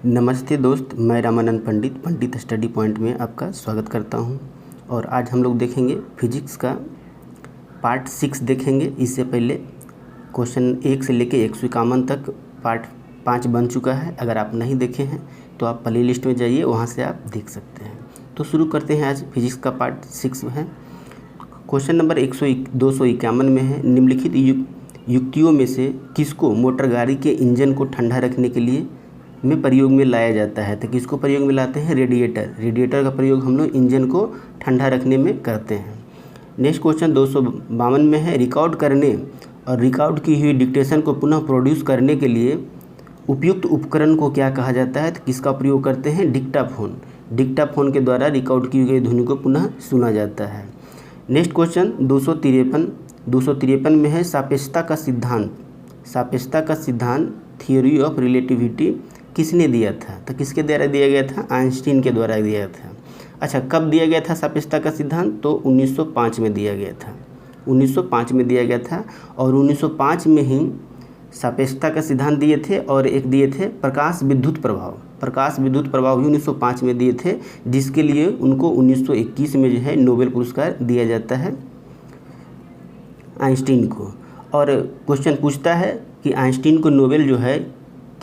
नमस्ते दोस्त, मैं रामानंद पंडित स्टडी पॉइंट में आपका स्वागत करता हूं। और आज हम लोग देखेंगे फिजिक्स का पार्ट 6 देखेंगे। इससे पहले क्वेश्चन 1 से लेके 151 तक पार्ट 5 बन चुका है। अगर आप नहीं देखे हैं तो आप प्ले लिस्ट में जाइए, वहां से आप देख सकते हैं। तो शुरू करते हैं। आज फिजिक्स का पार्ट 6 है। क्वेश्चन नंबर 251 में है, निम्नलिखित युक्तियों में से किसको मोटर गाड़ी के इंजन को ठंडा रखने के लिए में प्रयोग में लाया जाता है। तो किसको प्रयोग में लाते हैं? रेडिएटर का प्रयोग हम लोग इंजन को ठंडा रखने में करते हैं। नेक्स्ट क्वेश्चन 252 में है, रिकॉर्ड करने और रिकॉर्ड की हुई डिक्टेशन को पुनः प्रोड्यूस करने के लिए उपयुक्त उपकरण को क्या कहा जाता है। तो किसका प्रयोग करते हैं? डिक्टाफोन के द्वारा रिकॉर्ड की गई ध्वनि को पुनः सुना जाता है। नेक्स्ट क्वेश्चन 253 में है, सापेक्षता का सिद्धांत थियोरी ऑफ रिलेटिविटी किसने दिया था। तो किसके द्वारा दिया गया था? आइंस्टीन के द्वारा दिया था। अच्छा, कब दिया गया था सापेक्षता का सिद्धांत? तो 1905 में दिया गया था। 1905 में दिया गया था। और 1905 में ही सापेक्षता का सिद्धांत दिए थे और एक दिए थे प्रकाश विद्युत प्रभाव भी 1905 में दिए थे, जिसके लिए उनको 1921 में जो है नोबेल पुरस्कार दिया जाता है आइंस्टीन को। और क्वेश्चन पूछता है कि आइंस्टीन को नोबेल जो है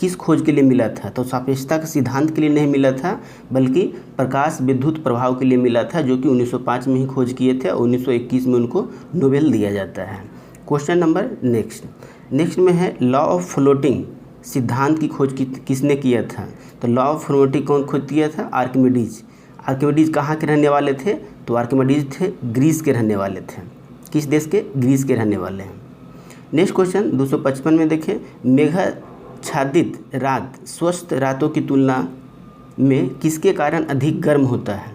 किस खोज के लिए मिला था। तो सापेक्षता के सिद्धांत के लिए नहीं मिला था, बल्कि प्रकाश विद्युत प्रभाव के लिए मिला था, जो कि 1905 में ही खोज किए थे और 1921 में उनको नोबेल दिया जाता है। क्वेश्चन नंबर नेक्स्ट में है, लॉ ऑफ फ्लोटिंग सिद्धांत की खोज किसने किया था। तो लॉ ऑफ फ्लोटिंग कौन खोज किया था? आर्किमिडीज कहाँ के रहने वाले थे? तो आर्किमिडीज थे ग्रीस के रहने वाले थे। किस देश के? ग्रीस के रहने वाले हैं। नेक्स्ट क्वेश्चन 255 में देखें, मेघाच्छादित रात स्वस्थ रातों की तुलना में किसके कारण अधिक गर्म होता है।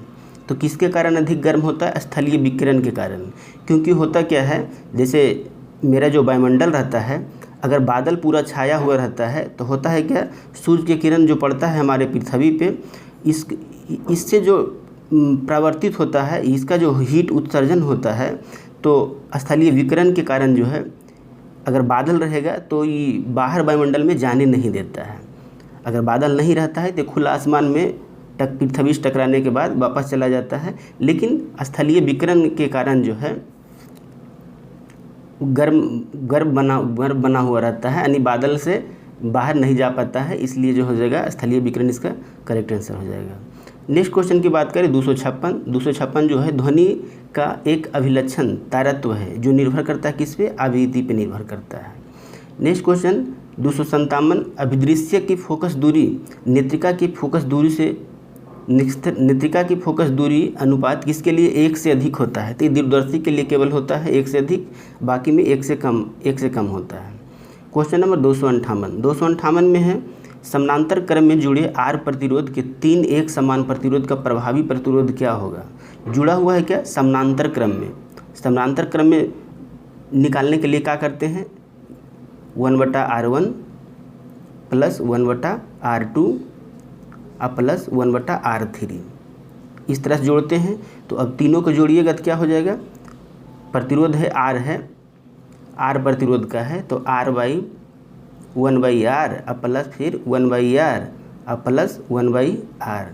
तो किसके कारण अधिक गर्म होता है? स्थलीय विकिरण के कारण। क्योंकि होता क्या है, जैसे मेरा जो वायुमंडल रहता है, अगर बादल पूरा छाया हुआ रहता है तो होता है क्या, सूर्य की किरण जो पड़ता है हमारे पृथ्वी पे, इससे जो परावर्तित होता है, इसका जो हीट उत्सर्जन होता है, तो स्थलीय विकिरण के कारण जो है, अगर बादल रहेगा तो ये बाहर वायुमंडल में जाने नहीं देता है। अगर बादल नहीं रहता है तो खुला आसमान में पृथ्वी से टकराने के बाद वापस चला जाता है। लेकिन स्थलीय विकिरण के कारण जो है गर्म बना हुआ रहता है, यानी बादल से बाहर नहीं जा पाता है, इसलिए जो हो जाएगा स्थलीय विकिरण इसका करेक्ट आंसर हो जाएगा। नेक्स्ट क्वेश्चन की बात करें 256 जो है, ध्वनि का एक अभिलक्षण तारत्व है जो निर्भर करता है किस पे? आवृत्ति पे निर्भर करता है। नेक्स्ट क्वेश्चन 257, अभिदृश्य की फोकस दूरी नेत्रिका की फोकस दूरी अनुपात किसके लिए 1 से अधिक होता है। तो दूरदर्शी के लिए केवल होता है 1 से अधिक, बाकी में 1 से कम होता है। क्वेश्चन नंबर 258 में है, समानांतर क्रम में जुड़े R प्रतिरोध के 3 एक समान प्रतिरोध का प्रभावी प्रतिरोध क्या होगा। जुड़ा हुआ है क्या? समानांतर क्रम में निकालने के लिए क्या करते हैं? 1/R1 plus 1/R2 plus 1/R3 इस तरह से जोड़ते हैं। तो अब तीनों को जोड़िएगा तो क्या हो जाएगा? प्रतिरोध है R प्रतिरोध का है, तो R/1/R प्लस फिर 1/R प्लस 1/R।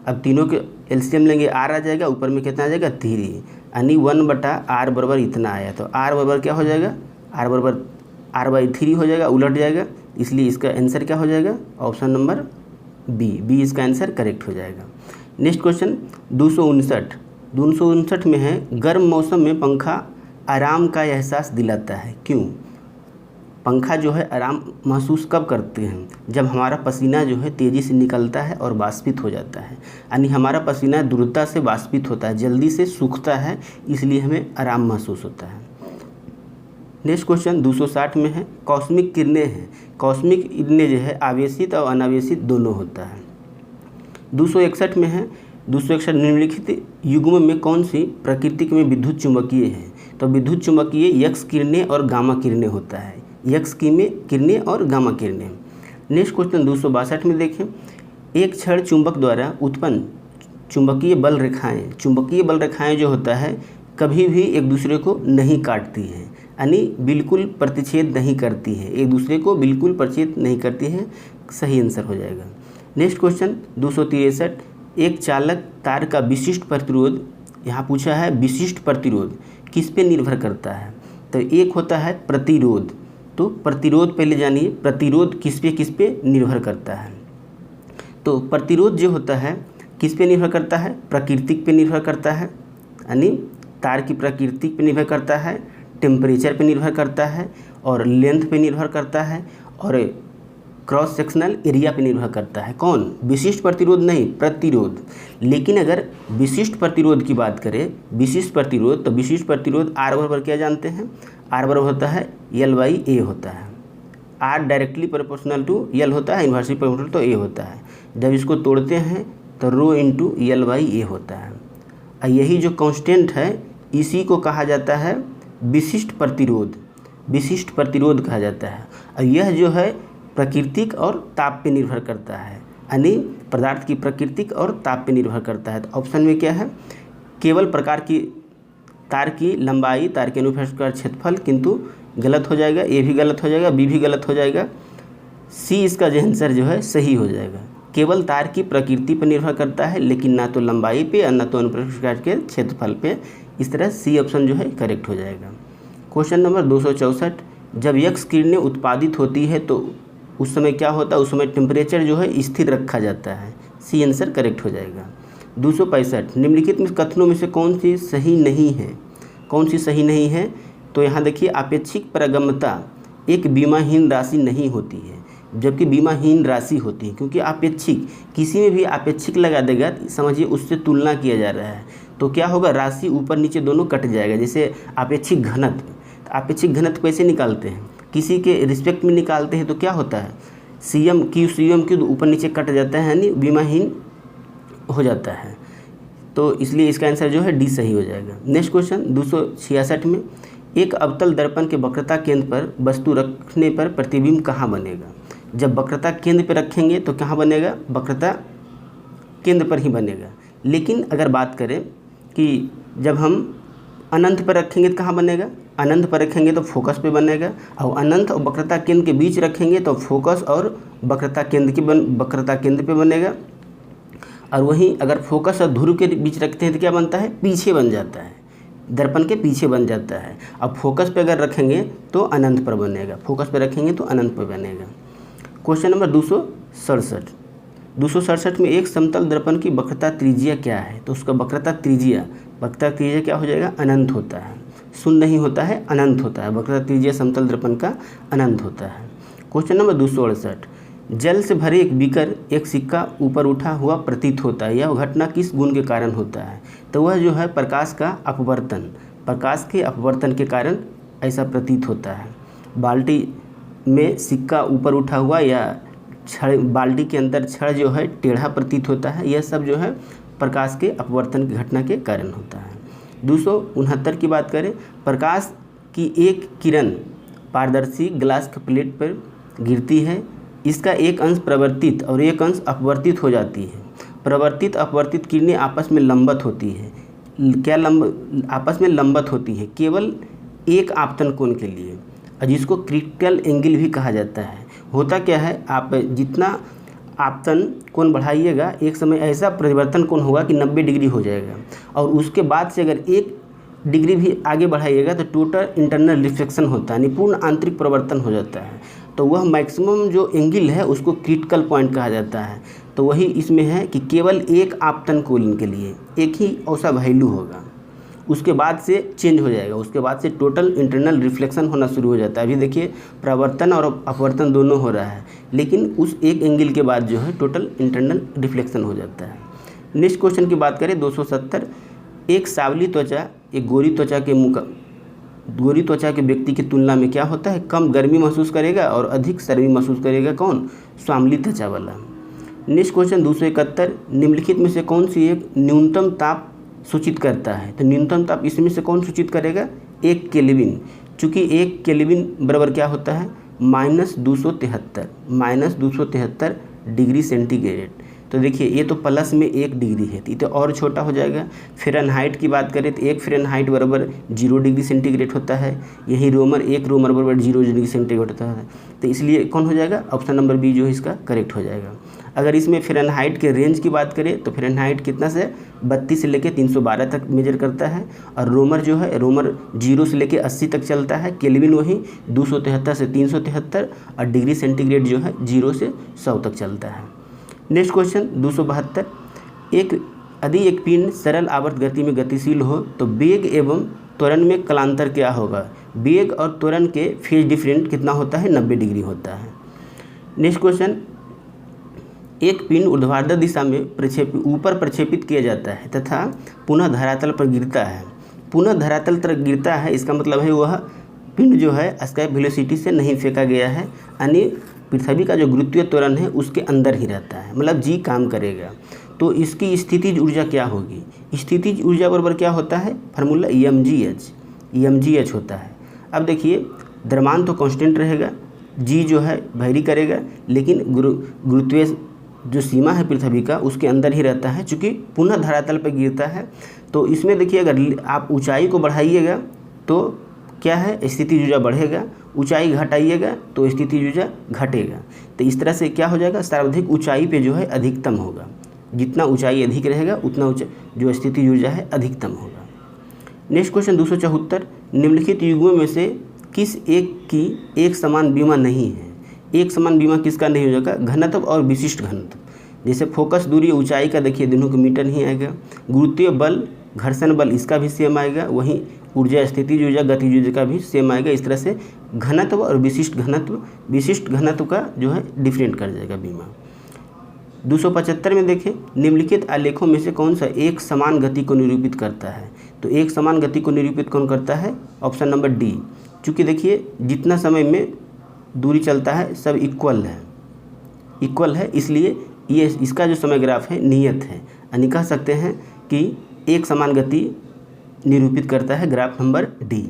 अब तीनों के एलसीएम लेंगे, R आ जाएगा, ऊपर में कितना आ जाएगा? 3, यानी 1/R बराबर इतना आया। तो R बराबर क्या हो जाएगा? R बराबर R/3 हो जाएगा, उलट जाएगा। इसलिए इसका आंसर क्या हो जाएगा? ऑप्शन नंबर बी इसका आंसर करेक्ट हो जाएगा। नेक्स्ट क्वेश्चन 259 में है, गर्म मौसम में पंखा आराम का एहसास दिलाता है, क्यों? पंखा जो है आराम महसूस कब करते हैं? जब हमारा पसीना जो है तेज़ी से निकलता है और वाष्पित हो जाता है, यानी हमारा पसीना द्रुतता से वाष्पित होता है, जल्दी से सूखता है, इसलिए हमें आराम महसूस होता है। नेक्स्ट क्वेश्चन 260 में है, कॉस्मिक किरणें हैं। कॉस्मिक किरणें जो है आवेशित और अनावेशित दोनों होता है। 261 में है, 261 निम्नलिखित युग्म में कौन सी प्रकृति में विद्युत चुंबकीय है। तो विद्युत चुंबकीय यक्स किरणें और गामा किरणें होता है, यक्स किरणें और गामा किरणें। नेक्स्ट क्वेश्चन 262 में देखें, एक क्षण चुंबक द्वारा उत्पन्न चुंबकीय बल रेखाएं जो होता है कभी भी एक दूसरे को नहीं काटती है, यानी बिल्कुल प्रतिच्छेद नहीं करती है, एक दूसरे को बिल्कुल प्रतिच्छेद नहीं करती है। सही आंसर हो जाएगा। नेक्स्ट क्वेश्चन 263, एक चालक तार का विशिष्ट प्रतिरोध, यहाँ पूछा है विशिष्ट प्रतिरोध किस पे निर्भर करता है। तो एक होता है प्रतिरोध, तो प्रतिरोध पहले जानिए, प्रतिरोध किस पे निर्भर करता है। तो प्रतिरोध जो होता है किस पे निर्भर करता है, प्राकृतिक पे निर्भर करता है, यानी तार की प्रकृति पे निर्भर करता है, टेम्परेचर पे निर्भर करता है, और लेंथ पे निर्भर करता है, और क्रॉस सेक्शनल एरिया पे निर्भर करता है। कौन, विशिष्ट प्रतिरोध नहीं, प्रतिरोध। लेकिन अगर विशिष्ट प्रतिरोध की बात करें, विशिष्ट प्रतिरोध, तो विशिष्ट प्रतिरोध R बराबर क्या जानते हैं, R बराबर होता है L/A होता है। R directly proportional to L होता है, इन्वर्सली प्रोपोर्शनल तो A होता है। जब इसको तोड़ते हैं तो ρ × L/A होता है। और यही जो कांस्टेंट है इसी को कहा जाता है विशिष्ट प्रतिरोध, विशिष्ट प्रतिरोध कहा जाता है। और यह जो है प्राकृतिक और ताप पे निर्भर करता है, यानी पदार्थ की प्राकृतिक और ताप पे निर्भर करता है। तो ऑप्शन में क्या है, केवल प्रकार की तार की लंबाई, तार के अनुप्रस्थ क्षेत्रफल, किंतु गलत हो जाएगा, ए भी गलत हो जाएगा, बी भी गलत हो जाएगा, सी इसका जो आंसर जो है सही हो जाएगा। केवल तार की प्रकृति पर निर्भर करता है, लेकिन ना तो लंबाई पे और ना तो अनुप्रस्थ के क्षेत्रफल पे। इस तरह सी ऑप्शन जो है करेक्ट हो जाएगा। क्वेश्चन नंबर 264, जब एक्स किरणें उत्पादित होती है तो उस समय क्या होता है, उस समय टेम्परेचर जो है स्थिर रखा जाता है। सी आंसर करेक्ट हो जाएगा। 265, निम्नलिखित में कथनों में से कौन सी सही नहीं है, कौन सी सही नहीं है। तो यहाँ देखिए, आपेक्षिक पारगम्यता एक बीमाहीन राशि नहीं होती है, जबकि बीमाहीन राशि होती है। क्योंकि आपेक्षिक, किसी में भी आपेक्षिक लगा देगा, समझिए उससे तुलना किया जा रहा है, तो क्या होगा, राशि ऊपर नीचे दोनों कट जाएगा। जैसे आपेक्षिक घनत्व, तो आपेक्षिक घनत्व कैसे निकालते हैं, किसी के रिस्पेक्ट में निकालते हैं, तो क्या होता है, CM/Q ऊपर नीचे कट जाता है, यानी बीमाहीन हो जाता है। तो इसलिए इसका आंसर जो है डी सही हो जाएगा। नेक्स्ट क्वेश्चन 266 में, एक अवतल दर्पण के वक्रता केंद्र पर वस्तु रखने पर प्रतिबिंब कहाँ बनेगा। जब वक्रता केंद्र पर रखेंगे तो कहाँ बनेगा, वक्रता केंद्र पर ही बनेगा। लेकिन अगर बात करें कि जब हम अनंत पर रखेंगे तो कहाँ बनेगा, अनंत पर रखेंगे तो फोकस पे बनेगा, और अनंत और वक्रता केंद्र के बीच रखेंगे तो फोकस और वक्रता केंद्र पे बनेगा। और वहीं अगर फोकस और ध्रुव के बीच रखते हैं तो क्या बनता है, पीछे बन जाता है, दर्पण के पीछे बन जाता है। अब फोकस पे अगर रखेंगे तो अनंत पर बनेगा, फोकस पे रखेंगे तो अनंत पर बनेगा। क्वेश्चन नंबर 267 में, एक समतल दर्पण की वक्रता त्रिज्या क्या है। तो उसका वक्रता त्रिज्या क्या हो जाएगा, अनंत होता है, शून्य नहीं होता है, अनंत होता है। वक्रता त्रिज्या समतल दर्पण का अनंत होता है। क्वेश्चन नंबर 268, जल से भरे एक बीकर एक सिक्का ऊपर उठा हुआ प्रतीत होता है, यह घटना किस गुण के कारण होता है। तो वह जो है प्रकाश का अपवर्तन, प्रकाश के अपवर्तन के कारण ऐसा प्रतीत होता है। बाल्टी में सिक्का ऊपर उठा हुआ या छड़, बाल्टी के अंदर छड़ जो है टेढ़ा प्रतीत होता है, यह सब जो है प्रकाश के अपवर्तन की घटना के कारण होता है। 269 की बात करें, प्रकाश की एक किरण पारदर्शी ग्लास के प्लेट पर गिरती है, इसका एक अंश प्रवर्तित और एक अंश अपवर्तित हो जाती है। प्रवर्तित अपवर्तित किरणें आपस में लंबवत होती है, आपस में लंबवत होती है केवल एक आपतन कोण के लिए, और जिसको क्रिटिकल एंगल भी कहा जाता है। होता क्या है, आप जितना आपतन कोण बढ़ाइएगा, एक समय ऐसा परिवर्तन कोण होगा कि 90 डिग्री हो जाएगा, और उसके बाद से अगर 1 डिग्री भी आगे बढ़ाइएगा तो टोटल इंटरनल रिफ्लेक्शन होता है, यानी पूर्ण आंतरिक परिवर्तन हो जाता है। तो वह मैक्सिमम जो एंगल है उसको क्रिटिकल पॉइंट कहा जाता है। तो वही इसमें है कि केवल एक आपतन कोण के लिए एक ही ऐसा वैल्यू होगा, उसके बाद से चेंज हो जाएगा, उसके बाद से टोटल इंटरनल रिफ्लेक्शन होना शुरू हो जाता है। अभी देखिए प्रवर्तन और अपवर्तन दोनों हो रहा है, लेकिन उस एक एंगल के बाद जो है टोटल इंटरनल रिफ्लेक्शन हो जाता है। नेक्स्ट क्वेश्चन की बात करें 270, एक सांवली त्वचा एक गोरी त्वचा के व्यक्ति की तुलना में क्या होता है, कम गर्मी महसूस करेगा और अधिक सर्दी महसूस करेगा, कौन, सांवली त्वचा वाला। नेक्स्ट क्वेश्चन 271, निम्नलिखित में से कौन सी एक न्यूनतम ताप सूचित करता है। तो न्यूनतम ताप इसमें से कौन सूचित करेगा, 1 केल्विन। चूँकि 1 केल्विन बराबर क्या होता है, -273 डिग्री सेंटीग्रेड। तो देखिए ये तो प्लस में 1 डिग्री है, तो और छोटा हो जाएगा। फ़ारेनहाइट की बात करें तो 1 फ़ारेनहाइट बराबर 0 डिग्री सेंटीग्रेड होता है। यही रोमर 1 रोमर बराबर 0 डिग्री सेंटीग्रेड होता है। तो इसलिए कौन हो जाएगा, ऑप्शन नंबर बी जो है इसका करेक्ट हो जाएगा। अगर इसमें फ़ारेनहाइट के रेंज की बात करें तो फ़ारेनहाइट कितना से 32 से लेकर 312 तक मेजर करता है, और रोमर जो है रोमर 0 से लेकर 80 तक चलता है। केल्विन वही 273 से 373, और डिग्री सेंटीग्रेड जो है 0 से 100 तक चलता है। नेक्स्ट क्वेश्चन 272, यदि एक पिंड सरल आवर्त गति में गतिशील हो तो वेग एवं त्वरण में कालांतर क्या होगा। वेग और त्वरण के फेज डिफरेंट कितना होता है, 90 डिग्री होता है। नेक्स्ट क्वेश्चन, एक पिंड ऊर्ध्वाधर दिशा में ऊपर प्रक्षेपित किया जाता है तथा पुनः धरातल पर गिरता है। पुनः धरातल पर गिरता है, इसका मतलब है वह पिंड जो है एस्केप वेलोसिटी से नहीं फेंका गया है, यानी पृथ्वी का जो गुरुत्वीय त्वरण है उसके अंदर ही रहता है, मतलब जी काम करेगा। तो इसकी स्थितिज ऊर्जा क्या होगी, स्थितिज ऊर्जा बराबर क्या होता है, फार्मूला mgh होता है। अब देखिए द्रव्यमान तो कांस्टेंट रहेगा, जी जो है वैरी करेगा, लेकिन गुरुत्वीय जो सीमा है पृथ्वी का उसके अंदर ही रहता है, चूँकि पुनः धरातल पर गिरता है। तो इसमें देखिए अगर आप ऊंचाई को बढ़ाइएगा तो क्या है, स्थितिज ऊर्जा बढ़ेगा, ऊंचाई घटाइएगा तो स्थितिज ऊर्जा घटेगा। तो इस तरह से क्या हो जाएगा, सर्वाधिक ऊंचाई पे जो है अधिकतम होगा, जितना ऊंचाई अधिक रहेगा उतना जो स्थितिज ऊर्जा है अधिकतम होगा। नेक्स्ट क्वेश्चन 274, निम्नलिखित युग्मों में से किस एक की एक समान बीमा नहीं है। एक समान बीमा किसका नहीं हो जाएगा, घनत्व और विशिष्ट घनत्व। जैसे फोकस दूरी ऊंचाई का देखिए दोनों को मीटर ही आएगा। गुरुत्वीय बल घर्षण बल इसका भी सेम आएगा, वहीं ऊर्जा स्थितिज ऊर्जा गतिज ऊर्जा का भी सेम आएगा। इस तरह से घनत्व और विशिष्ट घनत्व का जो है डिफरेंट कर जाएगा बीमा। 275 में देखें, निम्नलिखित आलेखों में से कौन सा एक समान गति को निरूपित करता है। तो एक समान गति को निरूपित कौन करता है, ऑप्शन नंबर डी। चूँकि देखिए जितना समय में दूरी चलता है सब इक्वल है, इसलिए ये इसका जो समय ग्राफ है नियत है, यानी कह सकते हैं कि एक समान गति निरूपित करता है graph number D.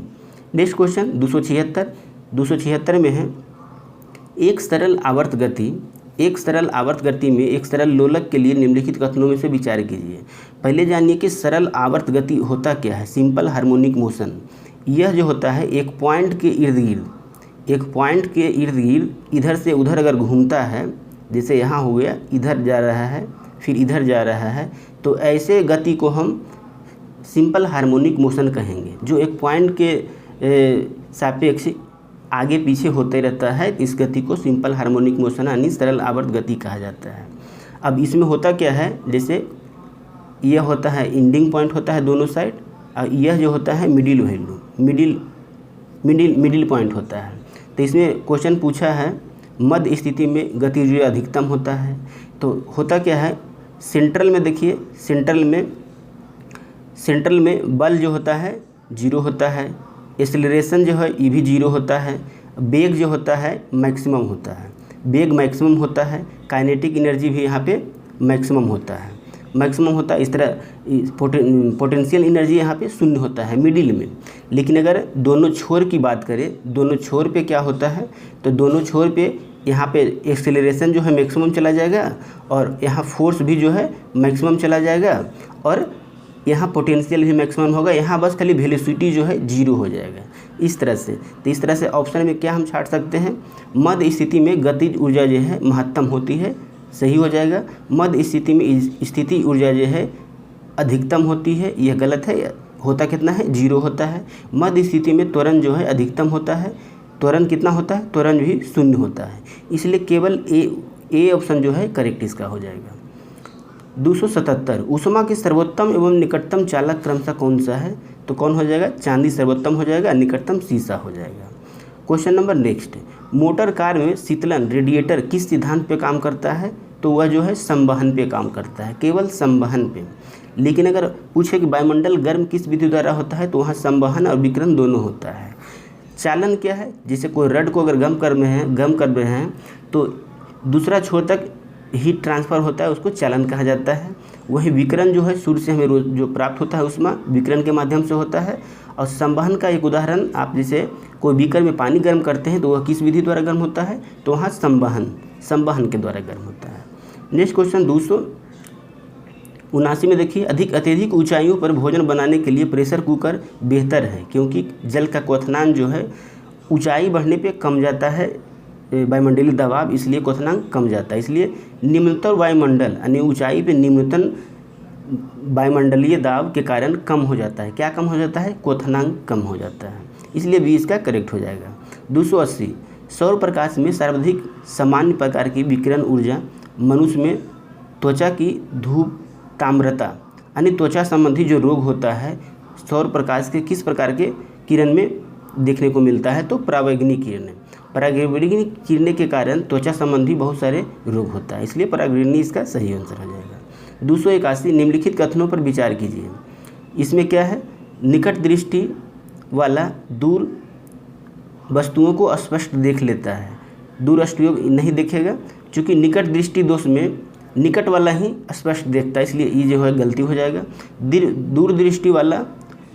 Next question 276 में है, एक सरल आवर्त गति में एक सरल लोलक के लिए निम्नलिखित कथनों में से विचार कीजिए। पहले जानिए कि सरल आवर्त गति होता क्या है, सिंपल हार्मोनिक मोशन। यह जो होता है एक पॉइंट के इर्द गिर्द इधर से उधर अगर घूमता है, जैसे यहाँ हो गया, इधर जा रहा है फिर इधर जा रहा है, तो ऐसे गति को हम सिंपल हार्मोनिक मोशन कहेंगे, जो एक पॉइंट के सापेक्ष आगे पीछे होते रहता है। इस गति को सिंपल हार्मोनिक मोशन यानी सरल आवर्त गति कहा जाता है। अब इसमें होता क्या है, जैसे यह होता है एंडिंग पॉइंट होता है दोनों साइड, और यह जो होता है मिडिल पॉइंट होता है। तो इसमें क्वेश्चन पूछा है मध्य स्थिति में गति ऊर्जा अधिकतम होता है। तो होता क्या है, सेंट्रल में देखिए, सेंट्रल में बल जो होता है 0 होता है, एक्सेलरेशन जो है ये भी 0 होता है, वेग जो होता है मैक्सिमम होता है, काइनेटिक एनर्जी भी यहाँ पे मैक्सिमम होता है। इस तरह पोटेंशियल एनर्जी यहाँ पे 0 होता है मिडिल में। लेकिन अगर दोनों छोर की बात करें, दोनों छोर पे क्या होता है, तो दोनों छोर पे यहाँ पे एक्सेलरेशन जो है मैक्सिमम चला जाएगा, और यहाँ फोर्स भी जो है मैक्सिमम चला जाएगा, और यहाँ पोटेंशियल भी मैक्सिमम होगा। यहाँ बस खाली वेलोसिटी जो है 0 हो जाएगा। इस तरह से ऑप्शन में क्या हम छाट सकते हैं, मध्य स्थिति में गतिज ऊर्जा जो है महत्तम होती है, सही हो जाएगा। मध्य स्थिति में स्थिति ऊर्जा जो है अधिकतम होती है, यह गलत है। होता कितना है, 0 होता है। मध्य स्थिति में त्वरण जो है अधिकतम होता है, त्वरण कितना होता है, त्वरण भी 0 होता है। इसलिए केवल ए ऑप्शन जो है करेक्ट इसका हो जाएगा। 277, ऊष्मा के सर्वोत्तम एवं निकटतम चालक क्रमशः कौन सा है। तो कौन हो जाएगा, चांदी सर्वोत्तम हो जाएगा, निकटतम शीशा हो जाएगा। Question number next, motor car में शीतलन रेडिएटर किस सिद्धांत पे काम करता है। तो वह जो है संवहन पे काम करता है, केवल संवहन पे। लेकिन अगर पूछे कि वायुमंडल गर्म किस विधि द्वारा होता है, तो वहाँ संवहन और विकिरण दोनों होता है। चालन क्या है, जैसे कोई रड को अगर गम कर रहे हैं तो दूसरा छोर तक हीट ट्रांसफ़र होता है, उसको चालन कहा जाता है। वही विकिरण जो है सूर्य से हमें रोज जो प्राप्त होता है उष्मा विकिरण के माध्यम से होता है। और संवहन का एक उदाहरण, आप जैसे कोई बीकर में पानी गर्म करते हैं तो वह किस विधि द्वारा गर्म होता है, तो वहाँ संवहन के द्वारा गर्म होता है। नेक्स्ट क्वेश्चन 279 में देखिए, अत्यधिक ऊंचाइयों पर भोजन बनाने के लिए प्रेशर कुकर बेहतर है क्योंकि जल का क्वथनांक जो है ऊंचाई बढ़ने पे कम जाता है वायुमंडलीय दबाव, इसलिए क्वथनांक कम जाता है। इसलिए निम्नतर वायुमंडल यानी ऊंचाई पे निम्नतम वायुमंडलीय दाब के कारण कम हो जाता है। क्या कम हो जाता है? क्वथनांक कम हो जाता है, इसलिए बी इसका करेक्ट हो जाएगा। 280, सौर प्रकाश में सर्वाधिक सामान्य प्रकार की विकिरण ऊर्जा मनुष्य में त्वचा की धूप ताम्रता यानी त्वचा संबंधी जो रोग होता है सौर प्रकाश के किस प्रकार के किरण में देखने को मिलता है? तो परावैंगनी किरण। परावैंगनी किरणें के कारण त्वचा संबंधी बहुत सारे रोग होता है, इसलिए परावैंगनी इसका सही आंसर हो जाएगा। 281, निम्नलिखित कथनों पर विचार कीजिए। इसमें क्या है? निकट दृष्टि वाला दूर वस्तुओं को स्पष्ट देख लेता है, दूर वस्तुओं नहीं देखेगा, क्योंकि निकट दृष्टि दोष में निकट वाला ही स्पष्ट देखता है, इसलिए ये जो है गलती हो जाएगा। दूर दृष्टि वाला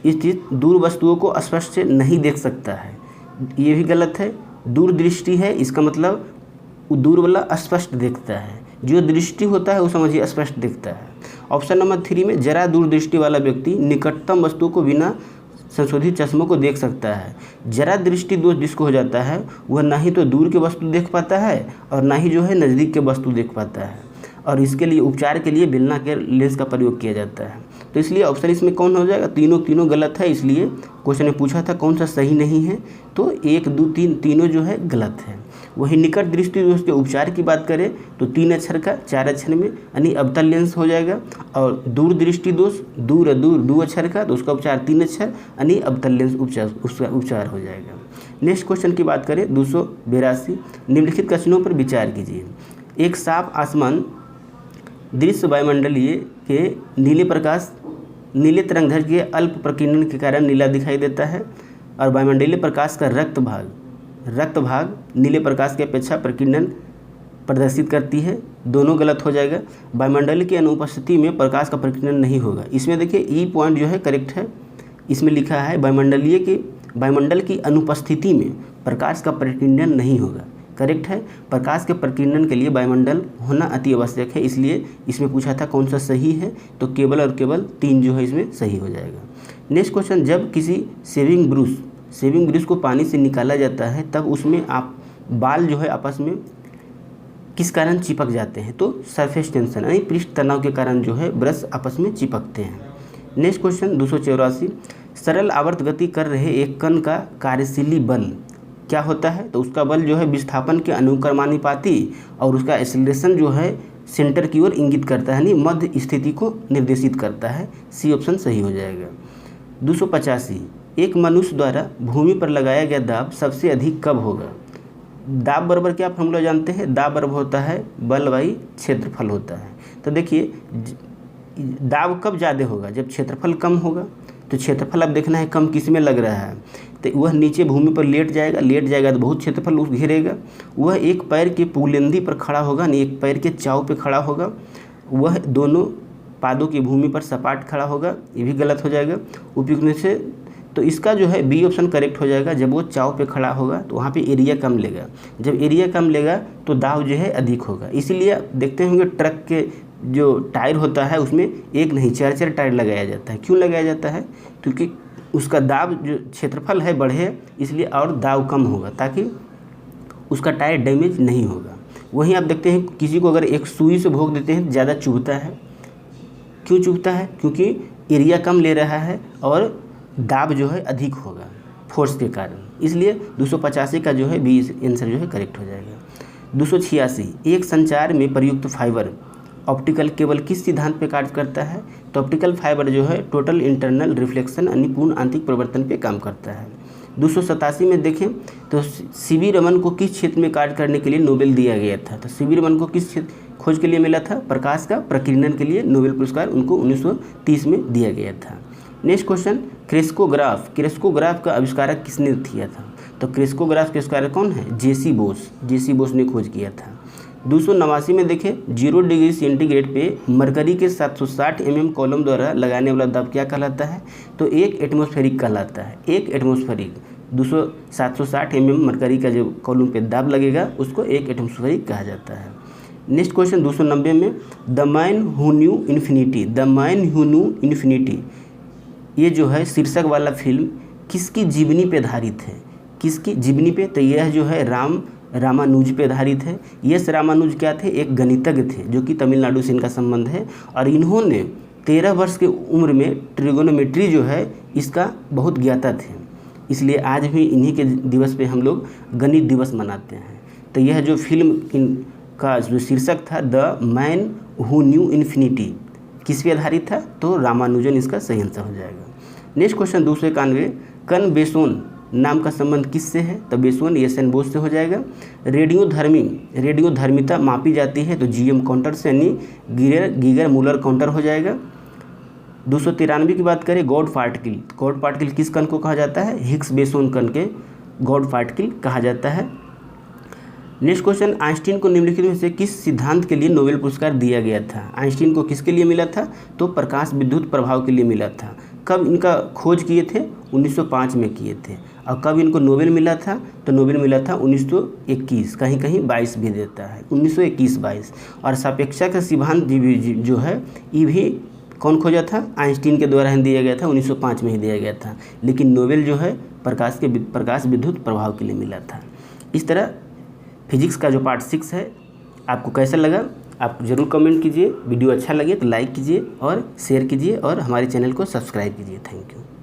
स्थित दूर वस्तुओं को स्पष्ट से नहीं देख सकता है, ये भी गलत है। दूर दृष्टि है, इसका मतलब दूर वाला स्पष्ट देखता है, जो दृष्टि होता है वो समझिए स्पष्ट दिखता है। ऑप्शन नंबर 3 में जरा दूरदृष्टि वाला व्यक्ति निकटतम वस्तु को बिना संशोधित चश्मों को देख सकता है। जरा दृष्टि दोष जिसको हो जाता है वह ना ही तो दूर के वस्तु देख पाता है और ना ही जो है नज़दीक के वस्तु देख पाता है, और इसके लिए उपचार के लिए बेलनाकार लेंस का प्रयोग किया जाता है। तो इसलिए ऑप्शन इसमें कौन हो जाएगा? तीनों गलत है, इसलिए क्वेश्चन में पूछा था कौन सा सही नहीं है, तो 1, 2, 3 तीनों जो है गलत है। वही निकट दृष्टि दोष के उपचार की बात करें तो 3 अक्षर का 4 अक्षर में यानी अवतल लेंस हो जाएगा, और दूर दृष्टि दोष दूर 2 अक्षर का तो उसका उपचार 3 अक्षर यानी अवतल लेंस उसका उपचार हो जाएगा। नेक्स्ट क्वेश्चन की बात करें 282, निम्नलिखित कथनों पर विचार कीजिए। एक साफ आसमान दृश्य वायुमंडलीय के नीले तरंगधर के अल्प प्रकीर्णन के कारण नीला दिखाई देता है, और वायुमंडलीय प्रकाश का रक्त भाग नीले प्रकाश की अपेक्षा प्रकीर्णन प्रदर्शित करती है। दोनों गलत हो जाएगा। वायुमंडल की अनुपस्थिति में प्रकाश का प्रकीर्णन नहीं होगा। इसमें देखिए ई पॉइंट जो है करेक्ट है, इसमें लिखा है वायुमंडल की अनुपस्थिति में प्रकाश का प्रकीर्णन नहीं होगा, करेक्ट है। प्रकाश के प्रकीर्णन के लिए वायुमंडल होना अति आवश्यक है, इसलिए इसमें पूछा था कौन सा सही है, तो केवल और केवल 3 जो है इसमें सही हो जाएगा। नेक्स्ट क्वेश्चन, जब किसी सेविंग ब्रश को पानी से निकाला जाता है तब उसमें आप बाल जो है आपस में किस कारण चिपक जाते हैं? तो सरफेस टेंशन यानी पृष्ठ तनाव के कारण जो है ब्रश आपस में चिपकते हैं। नेक्स्ट क्वेश्चन 284, सरल आवर्त गति कर रहे एक कण का कार्यशीली बल क्या होता है? तो उसका बल जो है विस्थापन के अनुक्रमानुपाती और उसका एक्सेलरेशन जो है सेंटर की ओर इंगित करता है, यानी मध्य स्थिति को निर्देशित करता है। सी ऑप्शन सही हो जाएगा। 285, एक मनुष्य द्वारा भूमि पर लगाया गया दाब सबसे अधिक कब होगा? दाब बराबर क्या फॉर्मूला जानते हैं? दाब बराबर होता है बल बाई क्षेत्रफल होता है। तो देखिए दाब कब ज़्यादा होगा? जब क्षेत्रफल कम होगा। तो क्षेत्रफल अब देखना है कम किस में लग रहा है, तो वह नीचे भूमि पर लेट जाएगा तो बहुत क्षेत्रफल उस घेरेगा। वह एक पैर के पुलेंदी पर खड़ा होगा, नहीं एक पैर के चाव पे खड़ा होगा। वह दोनों पादों की भूमि पर सपाट खड़ा होगा, ये भी गलत हो जाएगा उपयुक्त से। तो इसका जो है बी ऑप्शन करेक्ट हो जाएगा। जब वो चाव पे खड़ा होगा तो वहाँ पे एरिया कम लेगा, जब एरिया कम लेगा तो दाव जो है अधिक होगा। इसीलिए देखते होंगे ट्रक के जो टायर होता है उसमें एक नहीं 4 टायर लगाया जाता है। क्यों लगाया जाता है? क्योंकि उसका दाब जो क्षेत्रफल है बढ़े, इसलिए और दाव कम होगा ताकि उसका टायर डैमेज नहीं होगा। वहीं आप देखते हैं किसी को अगर एक सुई से भोंक देते हैं ज़्यादा चुभता है। क्यों चुभता है? क्योंकि एरिया कम ले रहा है और दाब जो है अधिक होगा फोर्स के कारण, इसलिए 285 का जो है बी आंसर जो है करेक्ट हो जाएगा। 286, एक संचार में प्रयुक्त फाइबर ऑप्टिकल केबल किस सिद्धांत पे कार्य करता है? तो ऑप्टिकल फाइबर जो है टोटल इंटरनल रिफ्लेक्शन यानी पूर्ण आंतरिक परिवर्तन पे काम करता है। 287 में देखें तो सीवी रमन को किस क्षेत्र में कार्य करने के लिए नोबेल दिया गया था? तो सीवी रमन को किस खोज के लिए मिला था? प्रकाश का प्रकीर्णन के लिए नोबेल पुरस्कार उनको 1930 में दिया गया था। नेक्स्ट क्वेश्चन, क्रेस्कोग्राफ का आविष्कारक किसने किया था? तो क्रेस्कोग्राफ के आविष्कारक कौन है? जेसी बोस ने खोज किया था। 289 में देखें 0 डिग्री सेंटीग्रेड पे मरकरी के 760 mm कॉलम द्वारा लगाने वाला दाब क्या कहलाता है? तो एक एटमॉस्फेरिक कहलाता है। एक एटमॉस्फेरिक 760 mm मरकरी का जो कॉलम पे दाब लगेगा उसको एक एटमॉस्फेरिक कहा जाता है। नेक्स्ट क्वेश्चन 290 में, the man who knew infinity, the man who knew infinity, ये जो है शीर्षक वाला फिल्म किसकी जीवनी पे आधारित है, किसकी जीवनी पे? तो यह जो है रामानुज पे आधारित है। यस रामानुज क्या थे? एक गणितज्ञ थे जो कि तमिलनाडु से इनका संबंध है, और इन्होंने 13 वर्ष की उम्र में ट्रिगोनोमेट्री जो है इसका बहुत ज्ञाता थे, इसलिए आज भी इन्हीं के दिवस पे हम लोग गणित दिवस मनाते हैं। तो यह जो फिल्म का जो शीर्षक था the man who knew infinity, किस पे आधारित था? तो रामानुजन इसका सही आंसर हो जाएगा। नेक्स्ट क्वेश्चन 291, कन बेसोन नाम का संबंध किससे है? तो बेसोन एस.एन. बोस से हो जाएगा। रेडियोधर्मिता मापी जाती है तो जीएम काउंटर से, यानी गीगर मूलर काउंटर हो जाएगा। 293 की बात करें, गॉड पार्टिकल किस कण को कहा जाता है? हिग्स बेसोन कण के गॉड पार्टिकल कहा जाता है। नेक्स्ट क्वेश्चन, आइंस्टीन को निम्नलिखित में से किस सिद्धांत के लिए नोबेल पुरस्कार दिया गया था? आइंस्टीन को किसके लिए मिला था? तो प्रकाश विद्युत प्रभाव के लिए मिला था। कब इनका खोज किए थे? 1905 में किए थे। और कब इनको नोबेल मिला था? तो नोबेल मिला था 1921, कहीं कहीं 22 भी देता है, 1921-22। और सापेक्षता का सिद्धांत जो है ये भी कौन खोजा था? आइंस्टीन के द्वारा ही दिया गया था, 1905 में ही दिया गया था। लेकिन नोबेल जो है प्रकाश विद्युत प्रभाव के लिए मिला था। इस तरह फिजिक्स का जो पार्ट 6 है आपको कैसा लगा आप ज़रूर कमेंट कीजिए। वीडियो अच्छा लगे तो लाइक कीजिए और शेयर कीजिए और हमारे चैनल को सब्सक्राइब कीजिए। Thank you.